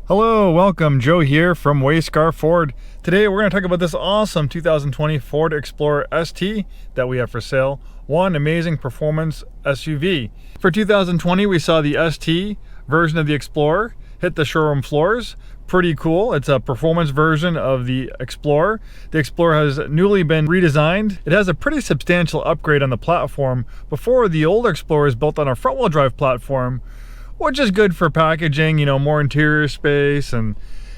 Hello, welcome. Joe here from Way Scarff Ford. Today we're going to talk about this awesome 2020 Ford Explorer ST that we have for sale. One amazing performance SUV. For 2020 we saw the ST version of the Explorer hit the showroom floors. Pretty cool. It's a performance version of the Explorer. The Explorer has newly been redesigned. It has a pretty substantial upgrade on the platform. Before, the older Explorer is built on a front-wheel drive platform, which is good for packaging, more interior space, and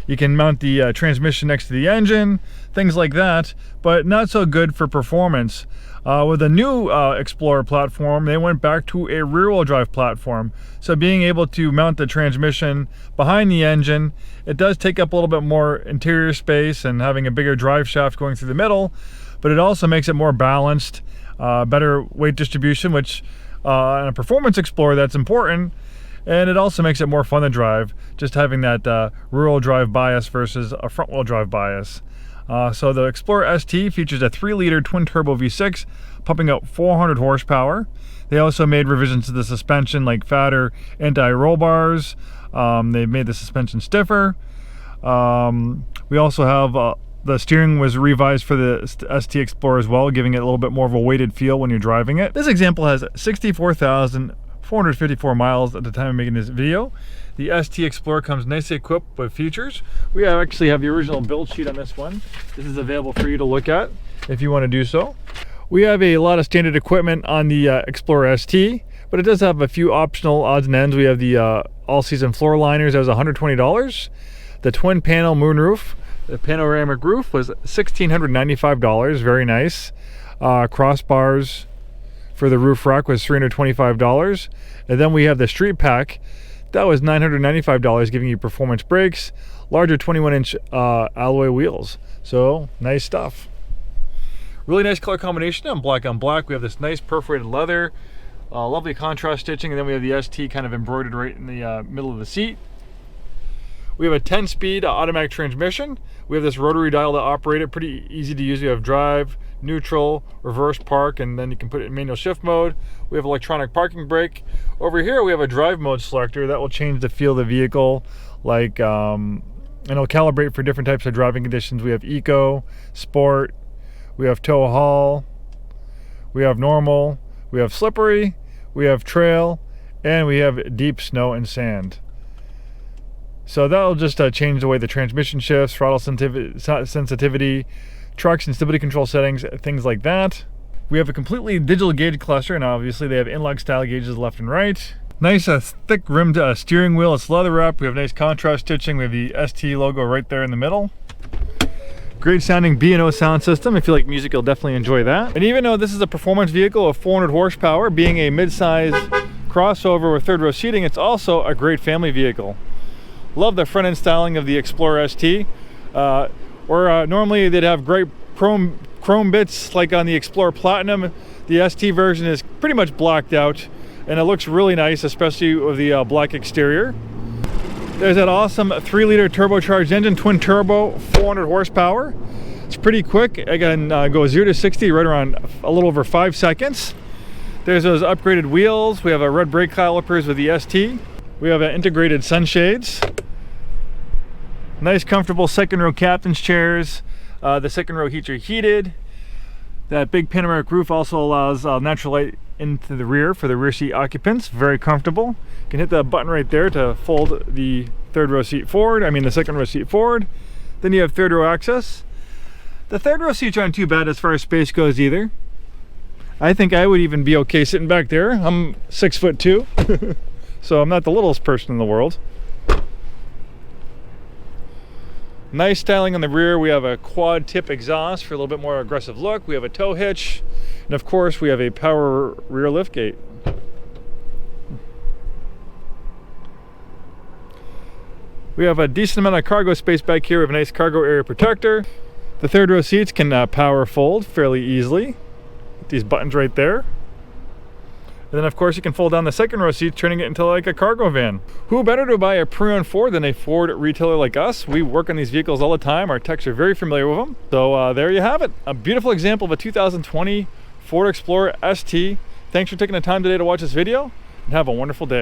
you can mount the transmission next to the engine, things like that, but not so good for performance. With the new Explorer platform, they went back to a rear-wheel drive platform. So being able to mount the transmission behind the engine, it does take up a little bit more interior space and having a bigger drive shaft going through the middle, but it also makes it more balanced, better weight distribution, which in a performance Explorer, that's important. And it also makes it more fun to drive, just having that rear-wheel drive bias versus a front-wheel drive bias. So the Explorer ST features a 3-liter twin-turbo V6, pumping out 400 horsepower. They also made revisions to the suspension, like fatter anti-roll bars. They've made the suspension stiffer. We also have the steering was revised for the ST Explorer as well, giving it a little bit more of a weighted feel when you're driving it. This example has 64,454 miles at the time of making this video. The ST Explorer comes nicely equipped with features. We actually have the original build sheet on this one. This is available for you to look at if you want to do so. We have a lot of standard equipment on the Explorer ST, but it does have a few optional odds and ends. We have the all-season floor liners. That was $120. The twin panel moonroof, the panoramic roof, was $1,695. Very nice. Crossbars for the roof rack was $325. And then we have the street pack. That was $995, giving you performance brakes, larger 21-inch alloy wheels. So nice stuff. Really nice color combination on black. We have this nice perforated leather, lovely contrast stitching, and then we have the ST kind of embroidered right in the middle of the seat. We have a 10-speed automatic transmission. We have this rotary dial to operate it. Pretty easy to use. We have drive, neutral, reverse, park, and then you can put it in manual shift mode. We have electronic parking brake. Over here we have a drive mode selector that will change the feel of the vehicle, like and it'll calibrate for different types of driving conditions. We have eco, sport, we have tow haul, we have normal, we have slippery, we have trail, and we have deep snow and sand. So that'll just change the way the transmission shifts, throttle sensitivity, traction stability control settings, things like that. We have a completely digital gauge cluster, and obviously they have in-lug style gauges left and right. Nice thick rimmed steering wheel. It's leather wrapped. We have nice contrast stitching. We have the ST logo right there in the middle. Great sounding B&O sound system. If you like music, you'll definitely enjoy that. And even though this is a performance vehicle of 400 horsepower, being a mid-size crossover with third row seating, it's also a great family vehicle. Love the front end styling of the Explorer ST. Normally they'd have great chrome bits like on the Explorer Platinum. The ST version is pretty much blacked out, and it looks really nice, especially with the black exterior. There's that awesome 3-liter turbocharged engine, twin turbo, 400 horsepower. It's pretty quick. Again, go 0 to 60 right around a little over 5 seconds. There's those upgraded wheels. We have a red brake calipers with the ST. We have integrated sunshades. Nice comfortable second row captain's chairs. The second row heats are heated. That big panoramic roof also allows natural light into the rear for the rear seat occupants. Very comfortable. You can hit that button right there to fold the the second row seat forward. Then you have third row access. The third row seats aren't too bad as far as space goes either. I think I would even be okay sitting back there. I'm 6'2". So I'm not the littlest person in the world. Nice styling on the rear. We have a quad tip exhaust for a little bit more aggressive look. We have a tow hitch. And of course we have a power rear lift gate. We have a decent amount of cargo space back here. We have a nice cargo area protector. The third row seats can power fold fairly easily with these buttons right there. And then of course you can fold down the second row seat, turning it into like a cargo van. Who better to buy a pre-owned Ford than a Ford retailer like us? We work on these vehicles all the time. Our techs are very familiar with them. So there you have it. A beautiful example of a 2020 Ford Explorer ST. Thanks for taking the time today to watch this video, and have a wonderful day.